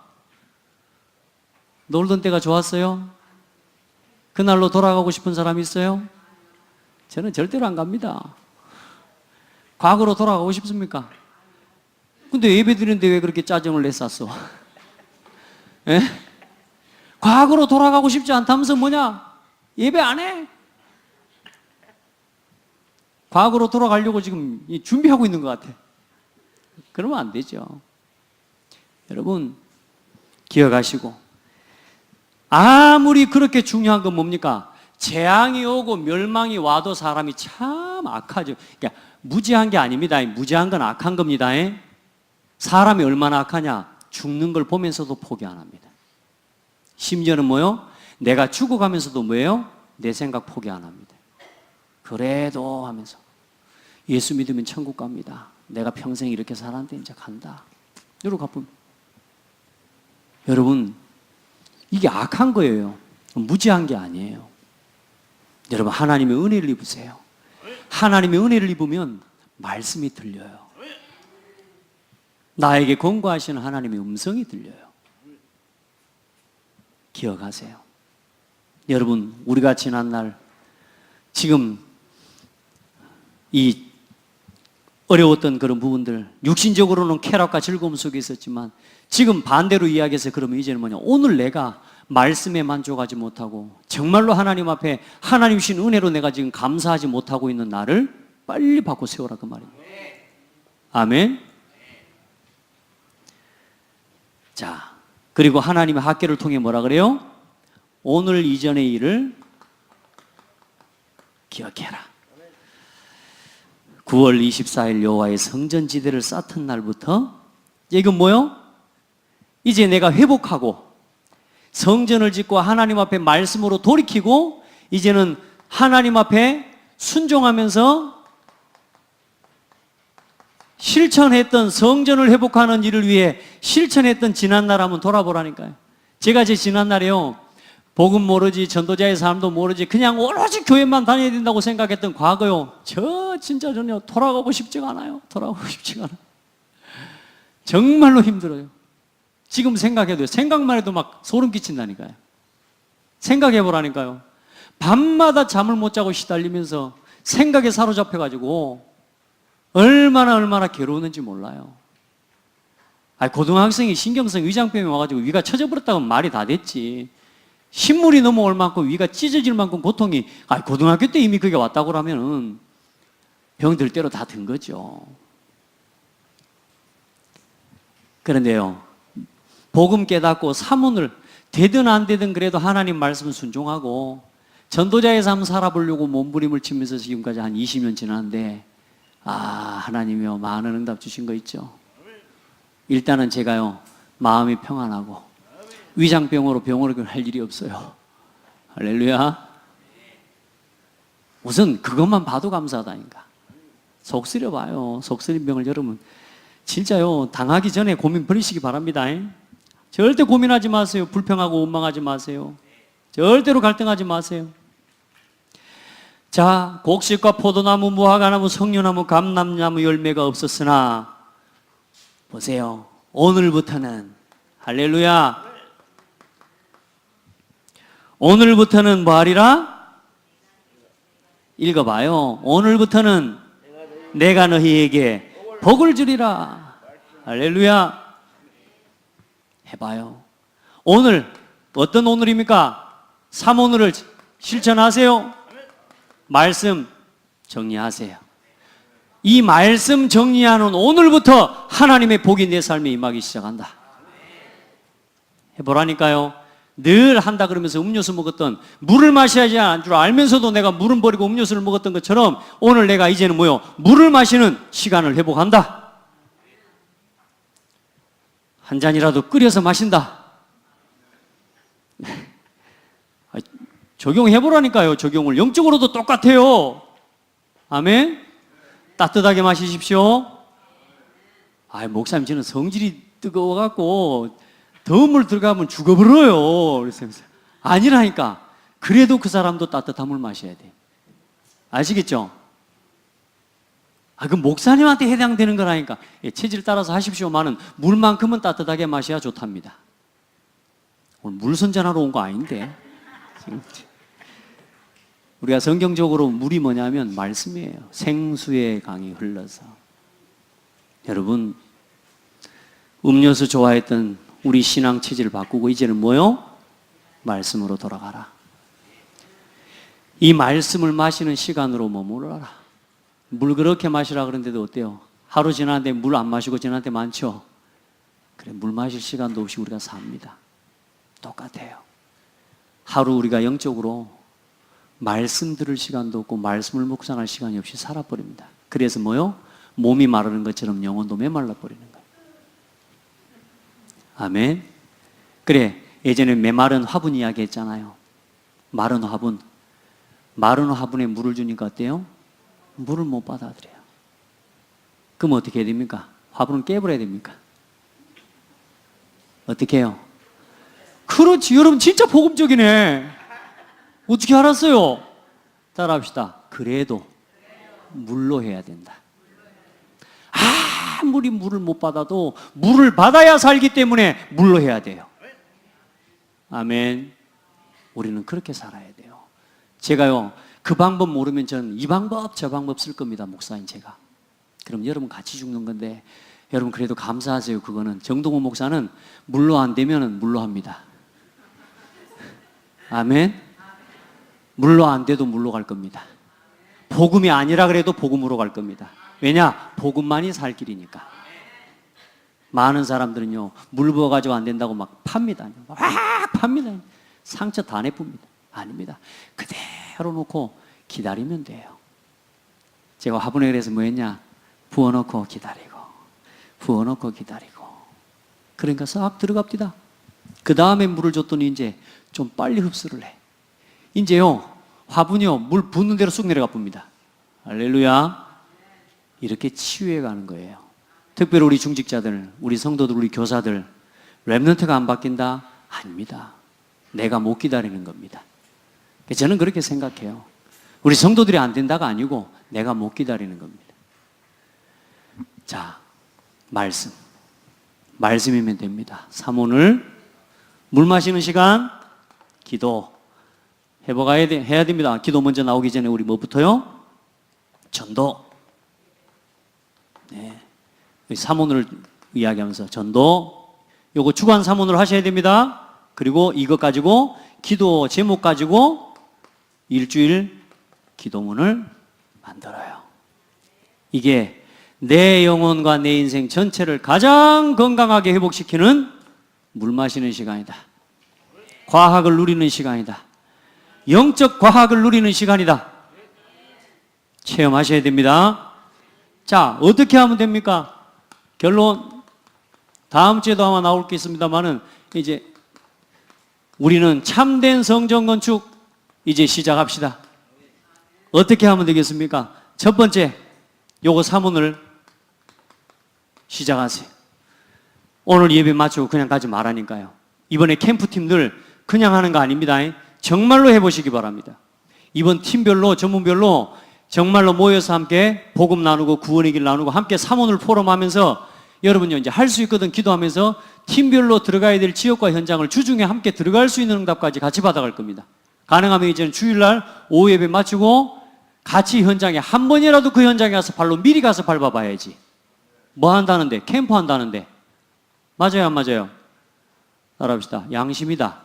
놀던 때가 좋았어요? 그날로 돌아가고 싶은 사람 있어요? 저는 절대로 안 갑니다. 과거로 돌아가고 싶습니까? 근데 예배 드리는데 왜 그렇게 짜증을 냈었어? 예? 과거로 돌아가고 싶지 않다면서 뭐냐? 예배 안 해? 과거로 돌아가려고 지금 준비하고 있는 것 같아. 그러면 안 되죠. 여러분 기억하시고, 아무리 그렇게 중요한 건 뭡니까? 재앙이 오고 멸망이 와도 사람이 참 악하죠. 그러니까 무지한 게 아닙니다. 무지한 건 악한 겁니다. 사람이 얼마나 악하냐? 죽는 걸 보면서도 포기 안 합니다. 심지어는 뭐요? 내가 죽어가면서도 뭐예요? 내 생각 포기 안 합니다. 그래도 하면서 예수 믿으면 천국 갑니다. 내가 평생 이렇게 살았는데 이제 간다. 이러고 가봅니다. 여러분 이게 악한 거예요. 무지한 게 아니에요. 여러분 하나님의 은혜를 입으세요. 하나님의 은혜를 입으면 말씀이 들려요. 나에게 권고하시는 하나님의 음성이 들려요. 기억하세요. 여러분 우리가 지난날 지금 이 어려웠던 그런 부분들, 육신적으로는 쾌락과 즐거움 속에 있었지만 지금 반대로 이야기해서 그러면 이제는 뭐냐? 오늘 내가 말씀에 만족하지 못하고 정말로 하나님 앞에 하나님 주신 은혜로 내가 지금 감사하지 못하고 있는 나를 빨리 바꿔 세워라 그 말입니다. 아멘. 자, 그리고 하나님의 학계를 통해 뭐라 그래요? 오늘 이전의 일을 기억해라. 9월 24일 여호와의 성전지대를 쌓던 날부터 이건 뭐요? 이제 내가 회복하고 성전을 짓고 하나님 앞에 말씀으로 돌이키고 이제는 하나님 앞에 순종하면서 실천했던 성전을 회복하는 일을 위해 실천했던 지난날 한번 돌아보라니까요. 제가 제 지난날에요, 복음 모르지 전도자의 삶도 모르지 그냥 오로지 교회만 다녀야 된다고 생각했던 과거요, 저 진짜 전혀 돌아가고 싶지가 않아요. 돌아가고 싶지가 않아요. 정말로 힘들어요. 지금 생각해도 생각만 해도 막 소름 끼친다니까요. 생각해 보라니까요. 밤마다 잠을 못 자고 시달리면서 생각에 사로잡혀가지고 얼마나 괴로웠는지 몰라요. 고등학생이 신경성 위장병이 와가지고 위가 처져버렸다고 하면 말이 다 됐지. 신물이 넘어올 만큼 위가 찢어질 만큼 고통이, 고등학교 때 이미 그게 왔다고 하면은 병들 대로 다 든 거죠. 그런데요, 복음 깨닫고 사문을 되든 안 되든 그래도 하나님 말씀 순종하고 전도자의 삶 살아보려고 몸부림을 치면서 지금까지 한 20년 지났는데, 하나님이요, 많은 응답 주신 거 있죠. 일단은 제가요, 마음이 평안하고 위장병으로 병원을 갈 일이 없어요. 할렐루야. 우선 그것만 봐도 감사하다니까. 속 쓰려봐요. 속 쓰린 병을 여러분 진짜요, 당하기 전에 고민 버리시기 바랍니다. 절대 고민하지 마세요. 불평하고 원망하지 마세요. 절대로 갈등하지 마세요. 자, 곡식과 포도나무, 무화과나무, 석류나무, 감람나무 열매가 없었으나 보세요, 오늘부터는, 할렐루야, 오늘부터는 뭐 하리라? 읽어봐요. 오늘부터는 내가 너희에게 복을 주리라. 할렐루야. 해봐요. 오늘 어떤 오늘입니까? 3오늘을 실천하세요. 말씀 정리하세요. 이 말씀 정리하는 오늘부터 하나님의 복이 내 삶에 임하기 시작한다. 해보라니까요. 늘 한다 그러면서 음료수 먹었던, 물을 마셔야지 하는 줄 알면서도 내가 물은 버리고 음료수를 먹었던 것처럼 오늘 내가 이제는 뭐요? 물을 마시는 시간을 회복한다. 한 잔이라도 끓여서 마신다. 적용해보라니까요. 적용을. 영적으로도 똑같아요. 아멘. 따뜻하게 마시십시오. 목사님, 저는 성질이 뜨거워갖고 더운 물 들어가면 죽어버려요. 그래서 아니라니까. 그래도 그 사람도 따뜻한 물 마셔야 돼. 아시겠죠? 그 목사님한테 해당되는 거라니까. 체질 따라서 하십시오만은 물만큼은 따뜻하게 마셔야 좋답니다. 오늘 물 선전하러 온 거 아닌데. 우리가 성경적으로 물이 뭐냐면 말씀이에요. 생수의 강이 흘러서. 여러분, 음료수 좋아했던 우리 신앙 체질을 바꾸고 이제는 뭐요? 말씀으로 돌아가라. 이 말씀을 마시는 시간으로 머무르라. 물 그렇게 마시라 그러는데도 어때요? 하루 지났는데 물 안 마시고 지났는데 많죠? 그래, 물 마실 시간도 없이 우리가 삽니다. 똑같아요. 하루 우리가 영적으로 말씀 들을 시간도 없고 말씀을 묵상할 시간이 없이 살아버립니다. 그래서 뭐요? 몸이 마르는 것처럼 영혼도 메말라 버리는 거예요. 아멘. 그래, 예전에 메마른 화분 이야기 했잖아요. 마른 화분. 마른 화분에 물을 주니까 어때요? 물을 못 받아들여요. 그럼 어떻게 해야 됩니까? 화분을 깨버려야 됩니까? 어떻게 해요? 그렇지. 여러분 진짜 복음적이네. 어떻게 알았어요? 따라합시다. 그래도 물로 해야 된다. 아무리 물을 못 받아도 물을 받아야 살기 때문에 물로 해야 돼요. 아멘. 우리는 그렇게 살아야 돼요. 제가요, 그 방법 모르면 저는 이 방법 저 방법 쓸 겁니다. 목사인 제가. 그럼 여러분 같이 죽는 건데, 여러분 그래도 감사하세요. 그거는 정동호 목사는 물로 안 되면 물로 합니다. 아멘. 물로 안 돼도 물로 갈 겁니다. 복음이 아니라 그래도 복음으로 갈 겁니다. 왜냐? 복음만이 살 길이니까. 많은 사람들은요, 물 부어가지고 안 된다고 막 팝니다. 막 팝니다. 상처 다 내쁩니다. 아닙니다. 그대로 놓고 기다리면 돼요. 제가 화분에 그래서 뭐 했냐? 부어놓고 기다리고, 부어놓고 기다리고. 그러니까 싹 들어갑니다. 그 다음에 물을 줬더니 이제 좀 빨리 흡수를 해. 이제요, 화분이요, 물 붓는 대로 쑥 내려가 봅니다. 할렐루야. 이렇게 치유해 가는 거예요. 특별히 우리 중직자들, 우리 성도들, 우리 교사들, 렘넌트가 안 바뀐다? 아닙니다. 내가 못 기다리는 겁니다. 저는 그렇게 생각해요. 우리 성도들이 안 된다가 아니고 내가 못 기다리는 겁니다. 자, 말씀. 말씀이면 됩니다. 3오늘 물 마시는 시간, 기도. 해야 됩니다. 기도 먼저 나오기 전에 우리 뭐부터요? 전도. 네. 3오늘 이야기하면서 전도 요거 주간 사문으로 하셔야 됩니다. 그리고 이것 가지고 기도 제목 가지고 일주일 기도문을 만들어요. 이게 내 영혼과 내 인생 전체를 가장 건강하게 회복시키는 물 마시는 시간이다. 과학을 누리는 시간이다. 영적 과학을 누리는 시간이다. 체험하셔야 됩니다. 자, 어떻게 하면 됩니까? 결론, 다음 주에도 아마 나올 게 있습니다만은 이제 우리는 참된 성전 건축 이제 시작합시다. 어떻게 하면 되겠습니까? 첫 번째, 요거 사문을 시작하세요. 오늘 예배 마치고 그냥 가지 말라니까요. 이번에 캠프팀들 그냥 하는 거 아닙니다. 정말로 해보시기 바랍니다. 이번 팀별로 전문별로 정말로 모여서 함께 복음 나누고 구원의 길 나누고 함께 사문을 포럼하면서 여러분요 이제 할 수 있거든 기도하면서 팀별로 들어가야 될 지역과 현장을 주중에 함께 들어갈 수 있는 응답까지 같이 받아갈 겁니다. 가능하면 이제는 주일날 오후 예배 마치고 같이 현장에 한 번이라도 그 현장에 가서 발로 미리 가서 밟아봐야지. 뭐 한다는데? 캠프 한다는데. 맞아요 안 맞아요? 따라합시다. 양심이다.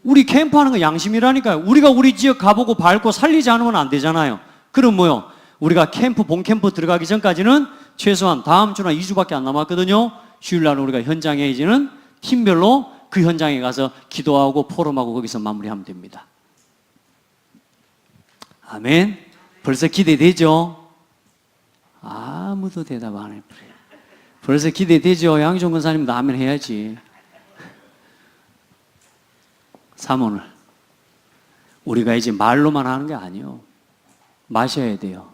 우리 캠프하는 거 양심이라니까요. 우리가 우리 지역 가보고 밟고 살리지 않으면 안 되잖아요. 그럼 뭐요? 우리가 캠프 본캠프 들어가기 전까지는 최소한 다음 주나 2주밖에 안 남았거든요. 주일날 우리가 현장에 이제는 팀별로 그 현장에 가서 기도하고 포럼하고 거기서 마무리하면 됩니다. 아멘. 벌써 기대되죠? 아무도 대답 안 해. 벌써 기대되죠? 양종 권사님도 아멘 해야지. 사문을 우리가 이제 말로만 하는 게 아니에요. 마셔야 돼요.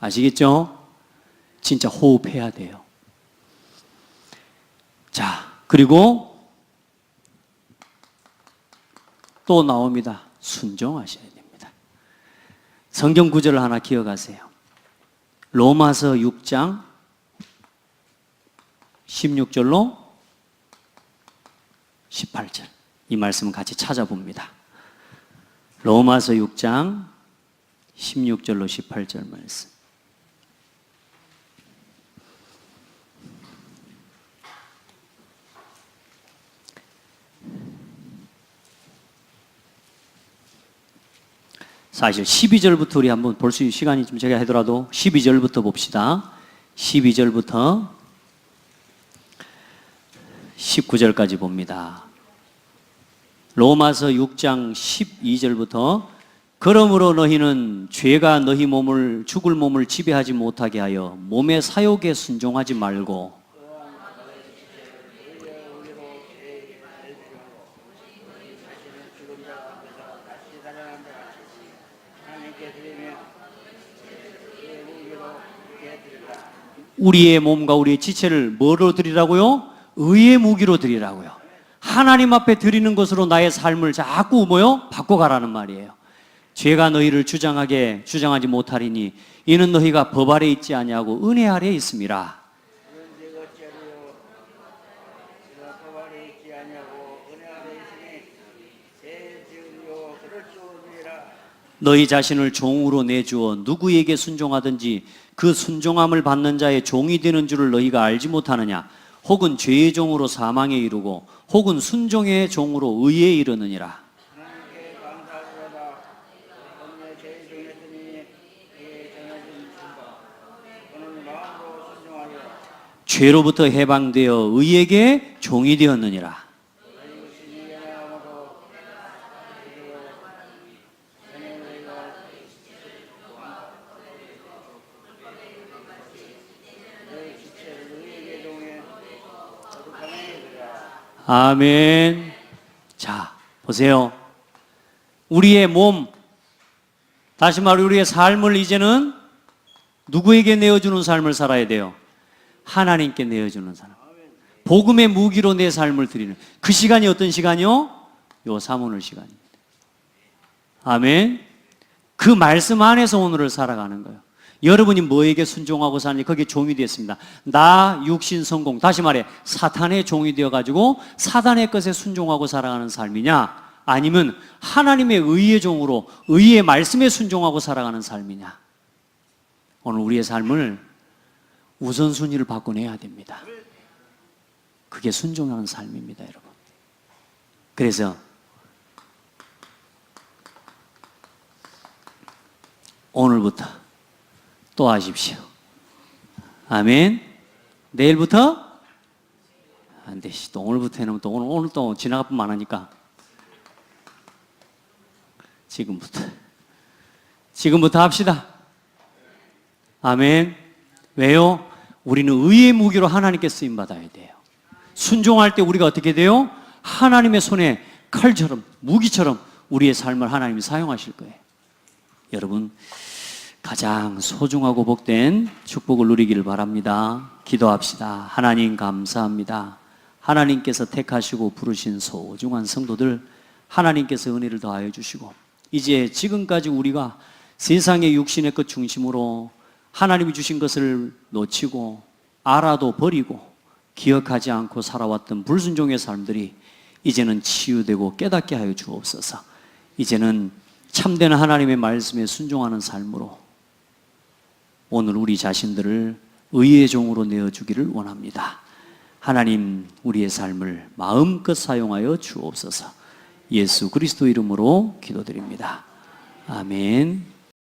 아시겠죠? 진짜 호흡해야 돼요. 자, 그리고 또 나옵니다. 순종하셔야 됩니다. 성경 구절을 하나 기억하세요. 로마서 6장 16절로 18절. 이 말씀을 같이 찾아봅니다. 로마서 6장 16절로 18절 말씀. 사실 12절부터 우리 한번 볼 수 있는 시간이 좀 제가 하더라도 12절부터 봅시다. 12절부터 19절까지 봅니다. 로마서 6장 12절부터 그러므로 너희는 죄가 너희 몸을 죽을 몸을 지배하지 못하게 하여 몸의 사욕에 순종하지 말고 우리의 몸과 우리의 지체를 뭐로 드리라고요? 의의 무기로 드리라고요. 하나님 앞에 드리는 것으로 나의 삶을 자꾸 뭐요? 바꿔가라는 말이에요. 죄가 너희를 주장하지 못하리니 이는 너희가 법 아래 있지 아니하고 은혜 아래 있음이라. 너희 자신을 종으로 내주어 누구에게 순종하든지 그 순종함을 받는 자의 종이 되는 줄을 너희가 알지 못하느냐? 혹은 죄의 종으로 사망에 이르고 혹은 순종의 종으로 의에 이르느니라. 하나님께 감사하리로다. 오늘 죄의 종이었으니 그의 정해진 순간 오늘 마음으로 순종하리라. 죄로부터 해방되어 의에게 종이 되었느니라. 아멘. 자, 보세요. 우리의 몸, 다시 말해 우리의 삶을 이제는 누구에게 내어주는 삶을 살아야 돼요? 하나님께 내어주는 사람. 복음의 무기로 내 삶을 드리는 그 시간이 어떤 시간이요? 요 사문을 시간입니다. 아멘. 그 말씀 안에서 오늘을 살아가는 거예요. 여러분이 뭐에게 순종하고 사는지 거기에 종이 되었습니다. 나 육신 성공, 다시 말해 사탄의 종이 되어가지고 사단의 것에 순종하고 살아가는 삶이냐, 아니면 하나님의 의의 종으로 의의 말씀에 순종하고 살아가는 삶이냐. 오늘 우리의 삶을 우선순위를 바꿔내야 됩니다. 그게 순종하는 삶입니다, 여러분. 그래서 오늘부터 또 하십시오. 아멘. 내일부터 안 돼. 또 오늘부터 해놓으면 또 오늘 또 지나갈 뿐만 하니까 지금부터 합시다. 아멘. 왜요? 우리는 의의 무기로 하나님께 쓰임 받아야 돼요. 순종할 때 우리가 어떻게 돼요? 하나님의 손에 칼처럼, 무기처럼 우리의 삶을 하나님이 사용하실 거예요. 여러분, 가장 소중하고 복된 축복을 누리기를 바랍니다. 기도합시다. 하나님 감사합니다. 하나님께서 택하시고 부르신 소중한 성도들, 하나님께서 은혜를 더하여 주시고, 이제 지금까지 우리가 세상의 육신의 것 중심으로 하나님이 주신 것을 놓치고 알아도 버리고 기억하지 않고 살아왔던 불순종의 삶들이 이제는 치유되고 깨닫게 하여 주옵소서. 이제는 참된 하나님의 말씀에 순종하는 삶으로 오늘 우리 자신들을 의의 종으로 내어주기를 원합니다. 하나님, 우리의 삶을 마음껏 사용하여 주옵소서. 예수 그리스도 이름으로 기도드립니다. 아멘.